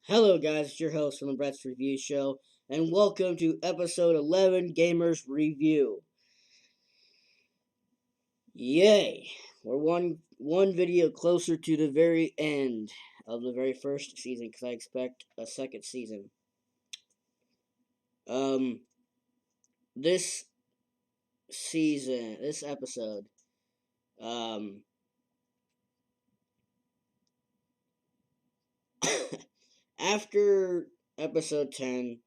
Hello, guys. It's your host from the Brett's Review Show, and welcome to episode 11 Gamers Review. Yay! We're one video closer to the very end of the very first season because I expect a second season. Um, this this episode, um, after episode 10,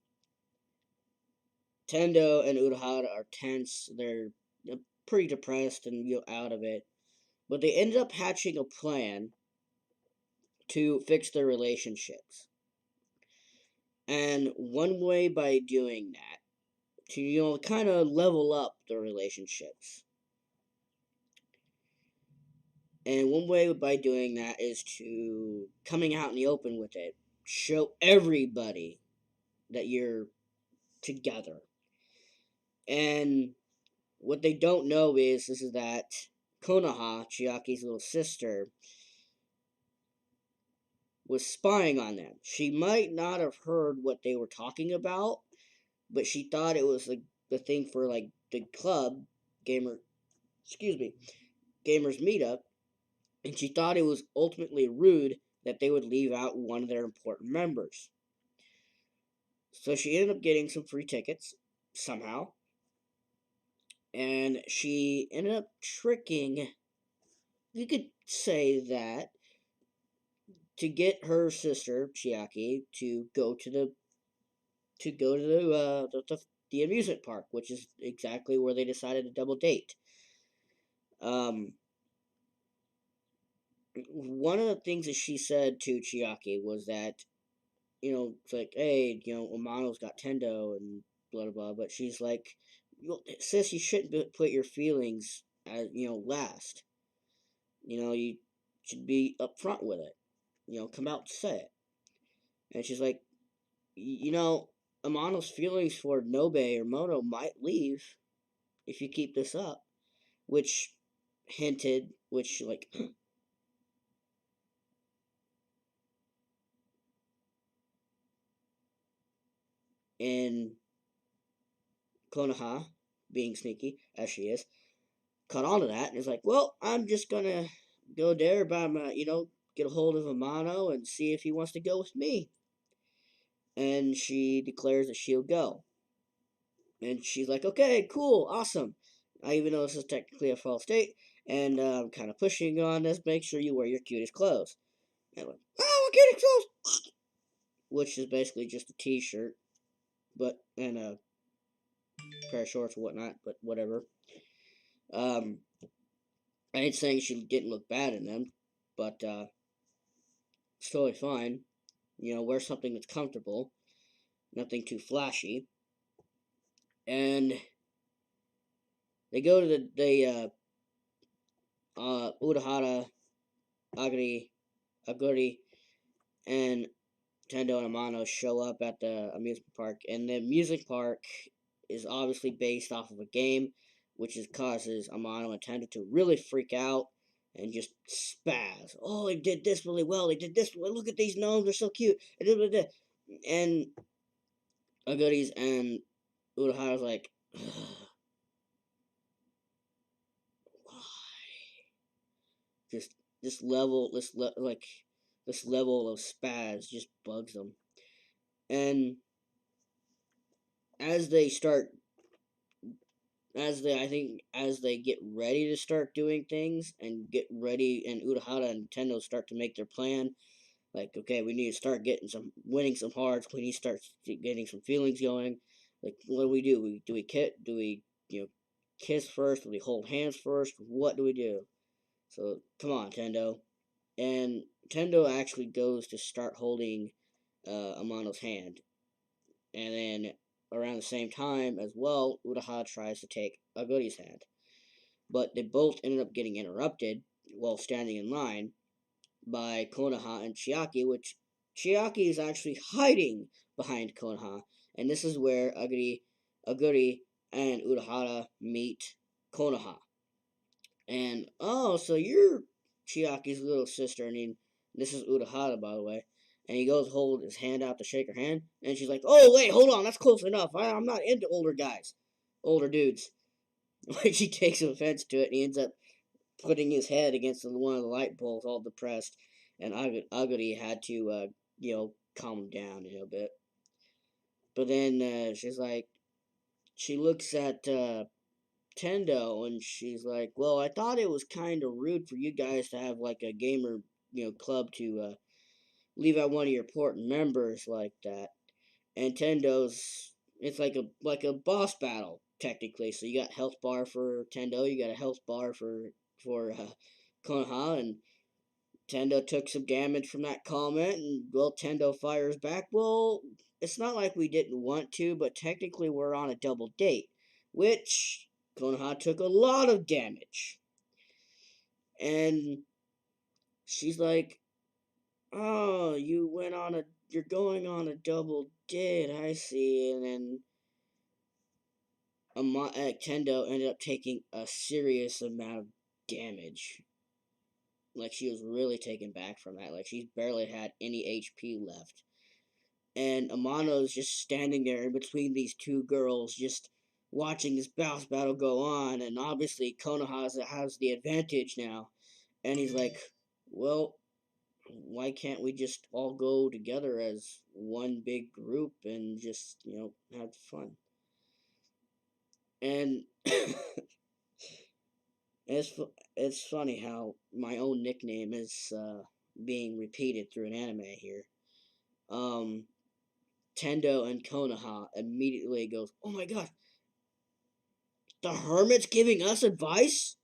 Tendo and Urahara are tense. They're pretty depressed and out of it. But they ended up hatching a plan to fix their relationships. And one way by doing that, to, kind of level up their relationships. And one way by doing that is to coming out in the open with it. Show everybody that you're together. And what they don't know is that Konoha, Chiaki's little sister, was spying on them. She might not have heard what they were talking about, but she thought it was like the thing for like the club gamer, excuse me, gamers meetup, and she thought it was ultimately rude that they would leave out one of their important members. So she ended up getting some free tickets somehow, and she ended up tricking, you could say that, to get her sister Chiaki to go to the amusement park, which is exactly where they decided to double date. One of the things that she said to Chiaki was that, it's like, hey, Amano's got Tendo and blah, blah, blah. But she's like, sis, you shouldn't put your feelings as, last. You should be upfront with it. Come out and say it. And she's like, Amano's feelings for Nobe or Mono might leave if you keep this up. Which in Konoha, being sneaky as she is, caught on to that and is like, well, I'm just gonna go there by my, get a hold of Amano and see if he wants to go with me. And she declares that she'll go. And she's like, okay, cool, awesome. I even though this is technically a false date, and I'm kind of pushing on this, make sure you wear your cutest clothes. And I'm like, oh, cutest clothes! Which is basically just a t-shirt, and a pair of shorts or whatnot, but whatever. Um, I ain't saying she didn't look bad in them, but it's totally fine. Wear something that's comfortable, nothing too flashy. And they go to Urahara, Aguri, and Tendo and Amano show up at the amusement park, and the amusement park is obviously based off of a game, which causes Amano and Tendo to really freak out and just spaz. Oh, they did this really well. They did this. Look at these gnomes. They're so cute. And Aguri's and Urahara's like, why? Just this level of spaz just bugs them. And as they start, as they get ready to start doing things and get ready, and Urahara and Nintendo start to make their plan. Like, okay, we need to start winning some hearts. We need to start getting some feelings going. Like, what do? Do we kiss first? Do we hold hands first? What do we do? So come on, Tendo. And Tendo actually goes to start holding Amano's hand, and then around the same time as well, Uraha tries to take Aguri's hand, but they both ended up getting interrupted while standing in line by Konoha and Chiaki, which Chiaki is actually hiding behind Konoha, and this is where Aguri and Urahara meet Konoha. And, oh, so you're Chiaki's little sister. I mean, this is Urahara, by the way. And he goes hold his hand out to shake her hand, and she's like, "Oh wait, hold on, that's close enough. I'm not into older guys, older dudes." Like she takes offense to it, and he ends up putting his head against one of the light poles, all depressed. And Aguri had to, calm him down a bit. But then she's like, she looks at Tendo, and she's like, "Well, I thought it was kind of rude for you guys to have like a gamer, club to leave out one of your important members like that." And Tendo's, it's like a boss battle technically. So you got health bar for Tendo, you got a health bar for Konoha, and Tendo took some damage from that comment, and well, Tendo fires back. Well, it's not like we didn't want to, but technically we're on a double date, which Konoha took a lot of damage. And she's like, "Oh, you're going on a double date, I see." And then Tendo ended up taking a serious amount of damage. Like, she was really taken back from that. Like, she's barely had any HP left. And Amano's just standing there in between these two girls, just watching this boss battle go on. And obviously, Konoha has the advantage now. And he's like, "Well, why can't we just all go together as one big group and just, have fun?" And it's funny how my own nickname is being repeated through an anime here. Um, Tendo and Konoha immediately goes, "Oh my god, the hermit's giving us advice?"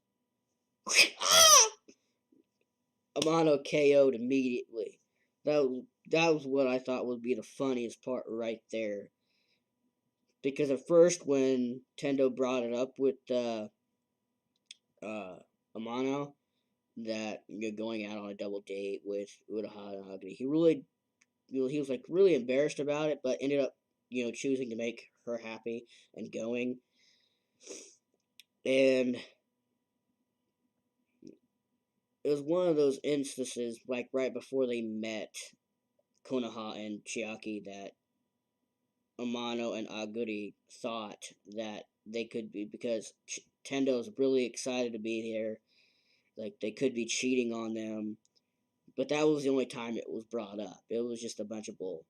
Amano KO'd immediately. That was what I thought would be the funniest part right there. Because at first, when Tendo brought it up with Amano, that you're going out on a double date with Urahara and Aguri, he was like really embarrassed about it, but ended up choosing to make her happy and going. And it was one of those instances, like right before they met Konoha and Chiaki, that Amano and Aguri thought that they could be, because Tendo's really excited to be there, like they could be cheating on them. But that was the only time it was brought up. It was just a bunch of bull.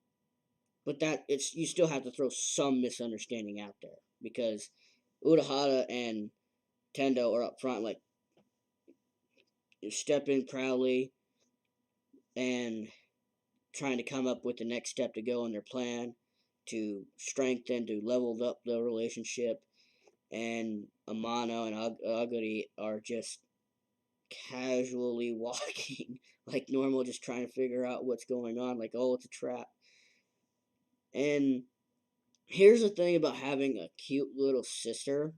But you still have to throw some misunderstanding out there, because Urahara and Tendo are up front, like, stepping proudly and trying to come up with the next step to go in their plan to level up the relationship. And Amano and Aguri are just casually walking like normal, just trying to figure out what's going on, like, oh, it's a trap. And here's the thing about having a cute little sister,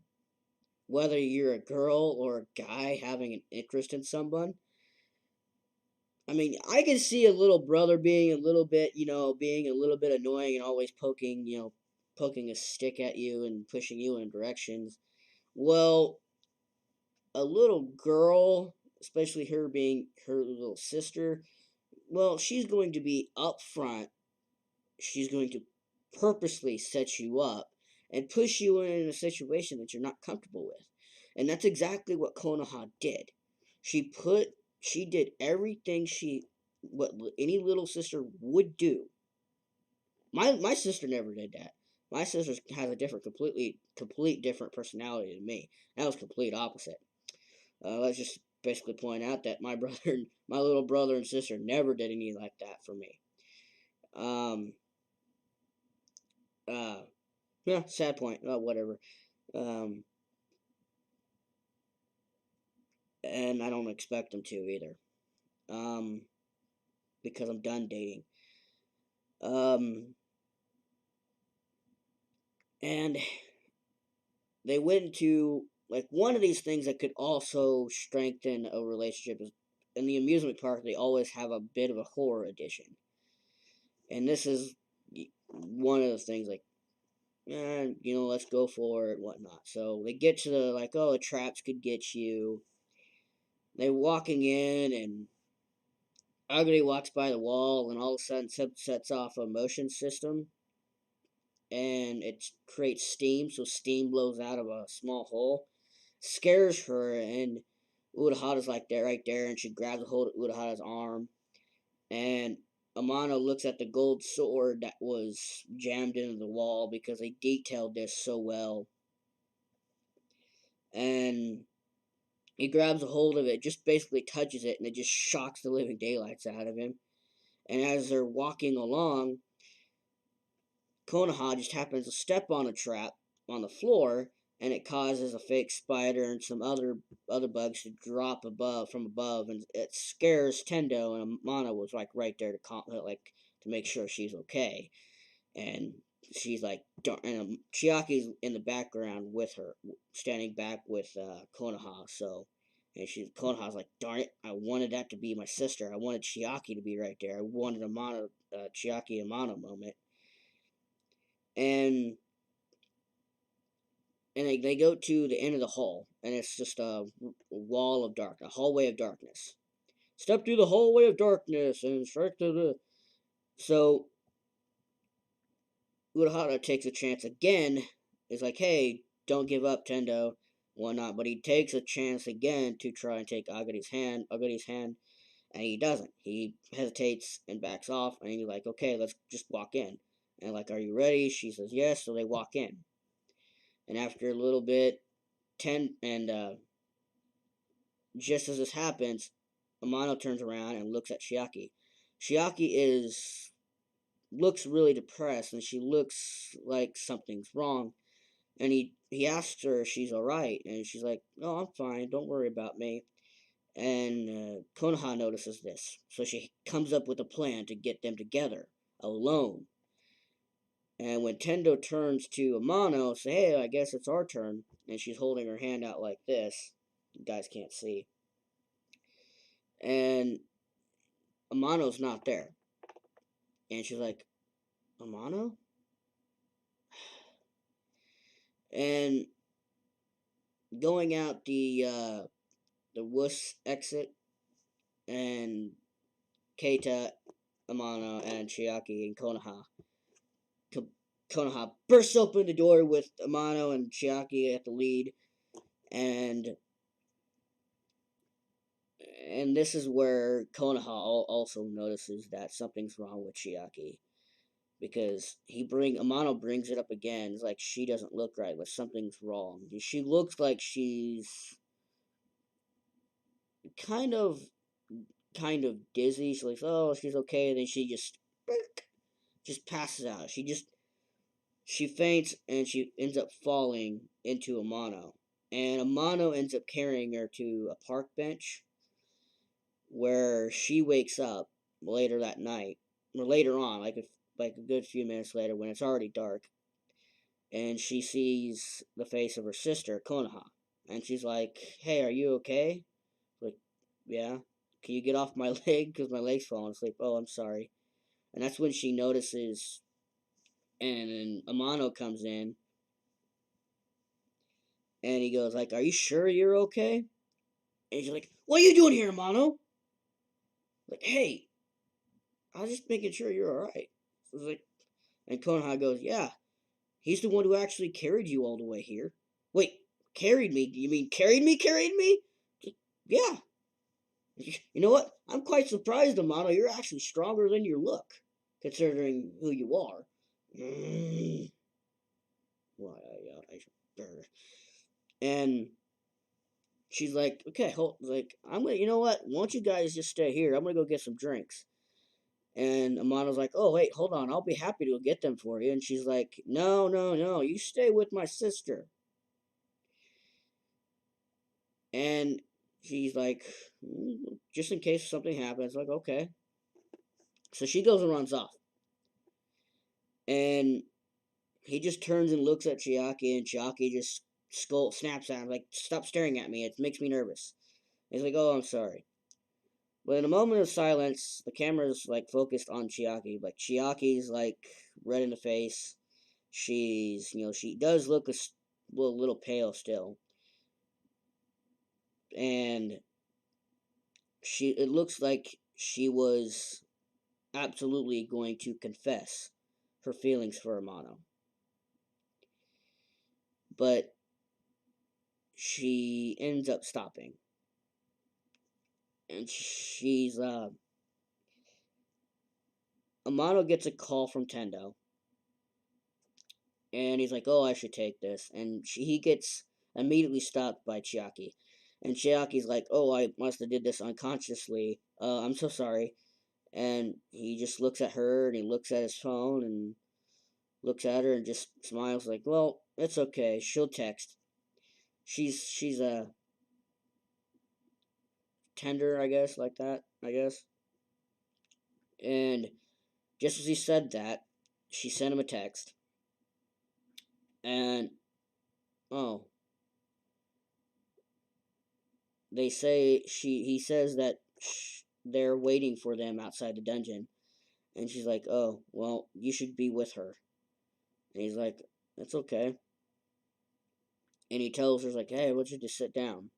whether you're a girl or a guy having an interest in someone. I mean, I can see a little brother being a little bit, being a little bit annoying and always poking a stick at you and pushing you in directions. Well, a little girl, especially her being her little sister, well, she's going to be up front. She's going to purposely set you up and push you in a situation that you're not comfortable with. And that's exactly what Konoha did. She did everything what any little sister would do. My sister never did that. My sister has a complete different personality than me. That was complete opposite. Let's just basically point out that my little brother and sister never did anything like that for me. Um, uh, yeah, sad point. Whatever. Um, and I don't expect them to either. Because I'm done dating. Um, and they went into, like, one of these things that could also strengthen a relationship is, in the amusement park, they always have a bit of a horror edition. And this is one of the things, like, let's go for it, whatnot. So they get to the, like, oh, traps could get you. They're walking in, and Aguri walks by the wall and all of a sudden sets off a motion system, and it creates steam, so steam blows out of a small hole. Scares her, and Urahara's like there, right there, and she grabs a hold of Urahara's arm, and Amano looks at the gold sword that was jammed into the wall because they detailed this so well. And he grabs a hold of it, just basically touches it, and it just shocks the living daylights out of him. And as they're walking along, Konoha just happens to step on a trap on the floor, and it causes a fake spider and some other bugs to drop from above, and it scares Tendo. And Amano was like right there to make sure she's okay, and she's like, and Chiaki's in the background with her, standing back with Konoha. So, and Konoha's like, darn it, I wanted that to be my sister. I wanted Chiaki to be right there. I wanted a Chiaki Amano moment. And they go to the end of the hall, and it's just a wall of dark, a hallway of darkness. Step through the hallway of darkness and strike to the. So Urahara takes a chance again. Is like, hey, don't give up, Tendo, whatnot. But he takes a chance again to try and take Aguri's hand, and he doesn't. He hesitates and backs off, and he's like, okay, let's just walk in. And like, are you ready? She says yes, so they walk in. And after a little bit, just as this happens, Amano turns around and looks at Chiaki. Chiaki looks really depressed, and she looks like something's wrong. And he asks her if she's alright, and she's like, "No, I'm fine. Don't worry about me." And Konoha notices this, so she comes up with a plan to get them together alone. And when Tendo turns to Amano, say, "Hey, I guess it's our turn," and she's holding her hand out like this. You guys can't see. And Amano's not there. And she's like, Amano? And going out the wuss exit, and Keita, Amano, and Chiaki, and Konoha bursts open the door with Amano and Chiaki at the lead, and this is where Konoha also notices that something's wrong with Chiaki, because Amano brings it up again. It's like she doesn't look right, like something's wrong. She looks like she's kind of dizzy. She's like, oh, she's okay, and then she just passes out. She faints, and she ends up falling into Amano. And Amano ends up carrying her to a park bench, where she wakes up later that night, or later on, like a good few minutes later, when it's already dark, and she sees the face of her sister, Konoha, and she's like, "Hey, are you okay?" Like, "Yeah." "Can you get off my leg? Because my leg's falling asleep." "Oh, I'm sorry." And that's when she notices, and then Amano comes in, and he goes like, "Are you sure you're okay?" And she's like, "What are you doing here, Amano?" Like, "Hey, I was just making sure you're alright." So it's like, and Konoha goes, "Yeah, he's the one who actually carried you all the way here." "Wait, carried me? Do you mean carried me? Carried me?" "Yeah." "You know what? I'm quite surprised, Amano. You're actually stronger than you look, considering who you are." Mm. Well, and she's like, "Okay, I'm gonna, you know what? Why don't you guys just stay here? I'm gonna go get some drinks." And Amano's like, "Oh, wait, hold on. I'll be happy to get them for you." And she's like, "No, no, no. You stay with my sister." And she's like, just in case something happens, like, okay. So she goes and runs off. And he just turns and looks at Chiaki, and Chiaki just snaps at him, like, "Stop staring at me. It makes me nervous." And he's like, "Oh, I'm sorry." But in a moment of silence, the camera's like focused on Chiaki. Like, Chiaki's like red in the face. She does look little pale still. And it looks like she was absolutely going to confess her feelings for Amano. But she ends up stopping. And Amano gets a call from Tendo. And he's like, oh, I should take this. And he gets immediately stopped by Chiaki. And Chiaki's like, oh, I must have did this unconsciously. I'm so sorry. And he just looks at her, and he looks at his phone, and looks at her, and just smiles like, well, it's okay. She'll text. She's a tender, I guess, like that, I guess. And just as he said that, she sent him a text. And, oh, they say he says that they're waiting for them outside the dungeon. And she's like, oh, well, you should be with her. And he's like, that's okay. And he tells her, like, hey, why don't you just sit down?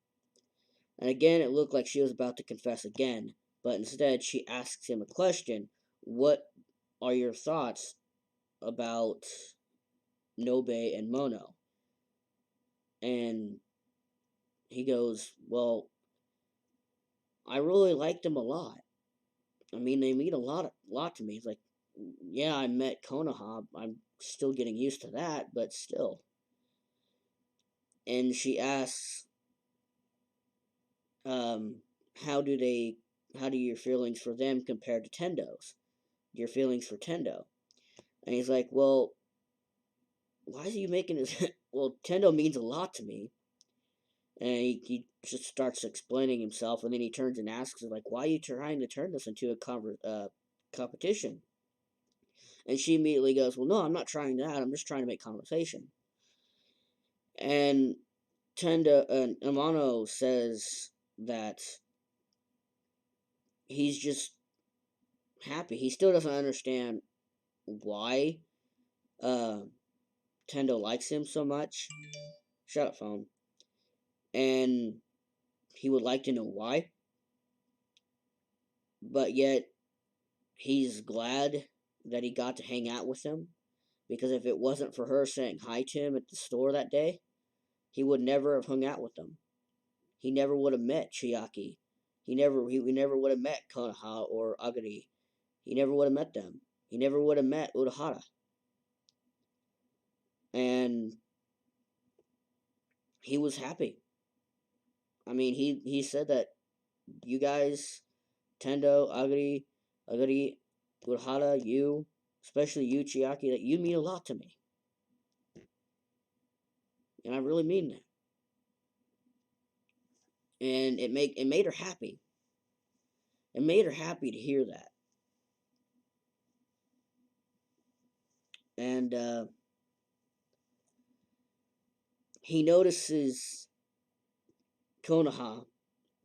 And again, it looked like she was about to confess again. But instead, she asks him a question. What are your thoughts about Nobe and Mono? And he goes, well, I really liked them a lot. I mean, they mean a lot to me. It's like, yeah, I met Konoha. I'm still getting used to that, but still. And she asks, um, how do your feelings for them compare to Tendo's? Your feelings for Tendo? And he's like, well, why is he making this? Well, Tendo means a lot to me. And he just starts explaining himself, and then he turns and asks her, like, why are you trying to turn this into a competition? And she immediately goes, well, no, I'm not trying that. I'm just trying to make conversation. And Amano says that he's just happy. He still doesn't understand why Tendo likes him so much. Shut up, phone. And he would like to know why. But yet, he's glad that he got to hang out with him. Because if it wasn't for her saying hi to him at the store that day, he would never have hung out with them. He never would have met Chiaki. He never would have met Konoha or Agari. He never would have met them. He never would have met Urahara. And he was happy. I mean, he said that you guys, Tendo, Agari, Urahara, you, especially you, Chiaki, that you mean a lot to me. And I really mean that. And it made her happy. It made her happy to hear that. And he notices Konoha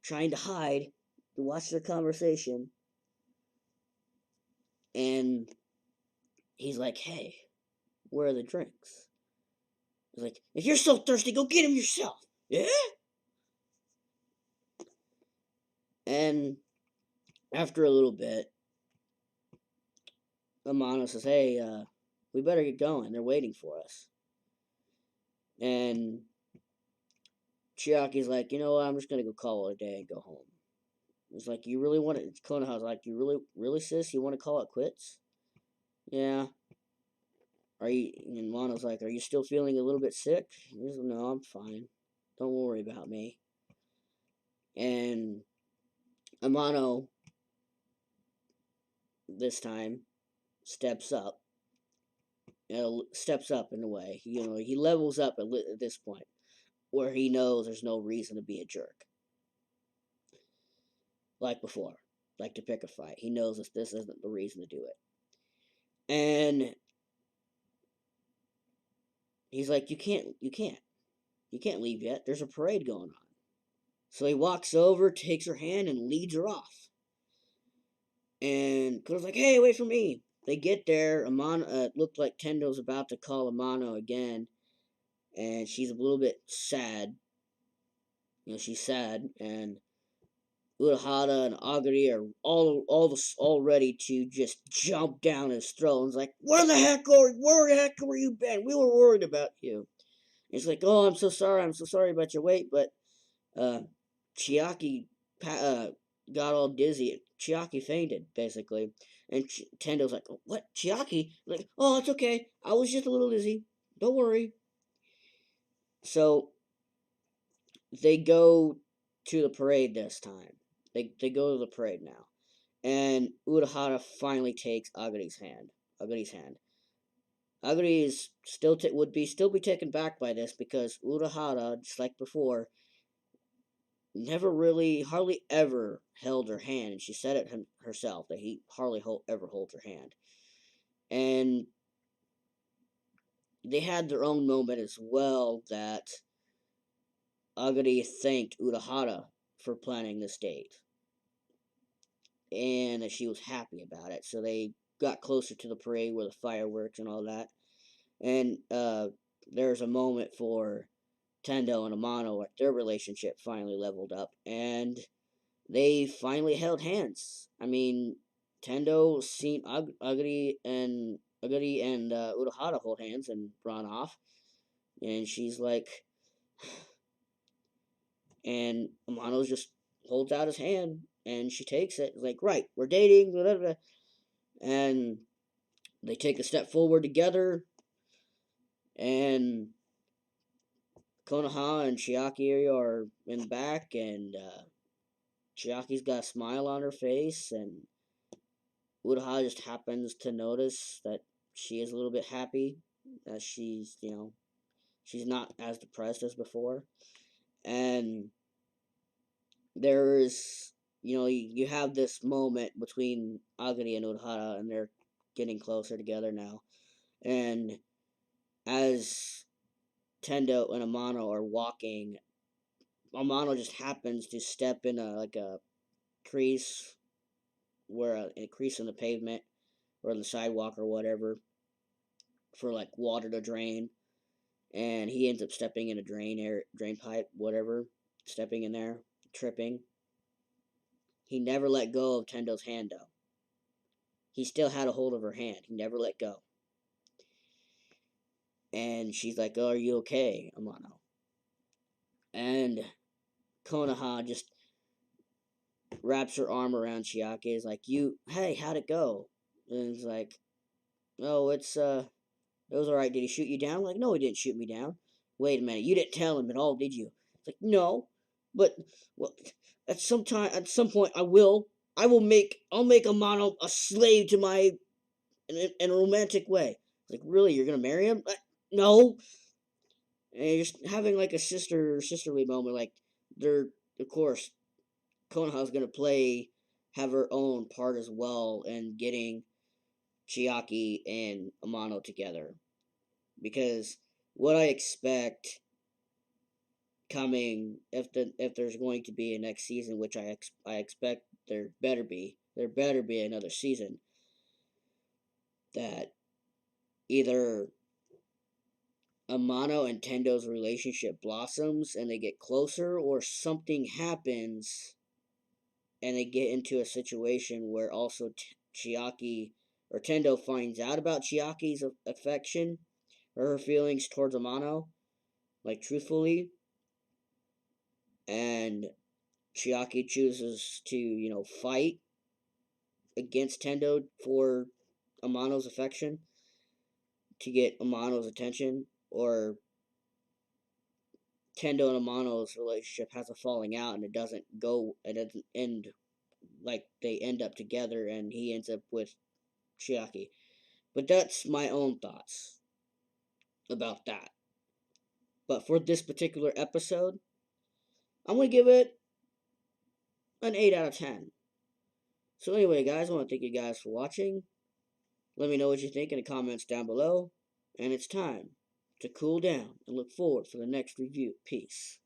trying to hide to watch their conversation. And he's like, hey, where are the drinks? He's like, if you're so thirsty, go get them yourself. Yeah? And after a little bit, Amano says, hey, we better get going. They're waiting for us. And Chiaki's like, you know what, I'm just going to go call it a day and go home. It's like, you really want it? Konoha's like, you really, sis? You want to call it quits? Yeah. And Mono's like, are you still feeling a little bit sick? He's like, no, I'm fine. Don't worry about me. And Amano, this time, steps up. Steps up in a way. He levels up at this point, where he knows there's no reason to be a jerk. Like before. Like to pick a fight. He knows this isn't the reason to do it. And he's like, you can't leave yet. There's a parade going on. So he walks over, takes her hand, and leads her off. And Kono's like, hey, wait for me. They get there. Amano, looked like Tendo's about to call Amano again. And she's a little bit sad. She's sad. And Urahara and Agari are all ready to just jump down his throat. And it's like, where the heck were you been? We were worried about you. And it's like, oh, I'm so sorry about your wait, but uh, Chiaki got all dizzy. Chiaki fainted, basically. And Tendo's like, what? Chiaki? Like, oh, it's okay. I was just a little dizzy. Don't worry. So they go to the parade this time. They go to the parade now. And Urahara finally takes Agari's hand. Agari is would be still be taken back by this because Urahara, just like before, never really, hardly ever held her hand. And she said it herself that he hardly ever holds her hand. And they had their own moment as well that Agari thanked Urahara for planning this date. And that she was happy about it. So they got closer to the parade where the fireworks and all that. And there's a moment for Tendo and Amano where their relationship finally leveled up. And they finally held hands. I mean, Tendo seen Agari and Urahara hold hands and run off. And she's like, and Amano just holds out his hand and she takes it. Like, right, we're dating, blah, blah, blah. And they take a step forward together, and Konoha and Chiaki are in the back, and Chiaki's got a smile on her face, and Urahara just happens to notice that she is a little bit happy, that she's not as depressed as before, and there's, you have this moment between Agari and Urahara, and they're getting closer together now, and as Tendo and Amano are walking, Amano just happens to step in a crease, where a crease in the pavement or the sidewalk or whatever, for like water to drain, and he ends up stepping in a drain pipe, whatever, stepping in there, tripping. He never let go of Tendo's hand though. He still had a hold of her hand. He never let go. And she's like, "Oh, are you okay, Amano?" And Konoha just wraps her arm around Chiaki. Is like, hey, how'd it go? And he's like, oh, it was alright. Did he shoot you down? I'm like, no, he didn't shoot me down. Wait a minute, you didn't tell him at all, did you? It's like, no, but well, at some point, I'll make Amano a slave to my in a romantic way. It's like, really, you're gonna marry him? No. And you're just having like a sisterly moment. Like, they're, of course, Konoha's gonna have her own part as well in getting Chiaki and Amano together, because what I expect coming, if there's going to be a next season, which I expect there better be another season, that either Amano and Tendo's relationship blossoms and they get closer, or something happens and they get into a situation where also Chiaki or Tendo finds out about Chiaki's affection or her feelings towards Amano, like truthfully, and Chiaki chooses to, fight against Tendo for Amano's affection to get Amano's attention, or Tendo and Amano's relationship has a falling out and it doesn't end like they end up together and he ends up with Chiaki. But that's my own thoughts about that. But for this particular episode, I'm going to give it an 8 out of 10. So anyway, guys, I want to thank you guys for watching. Let me know what you think in the comments down below. And it's time to cool down and look forward for the next review. Peace.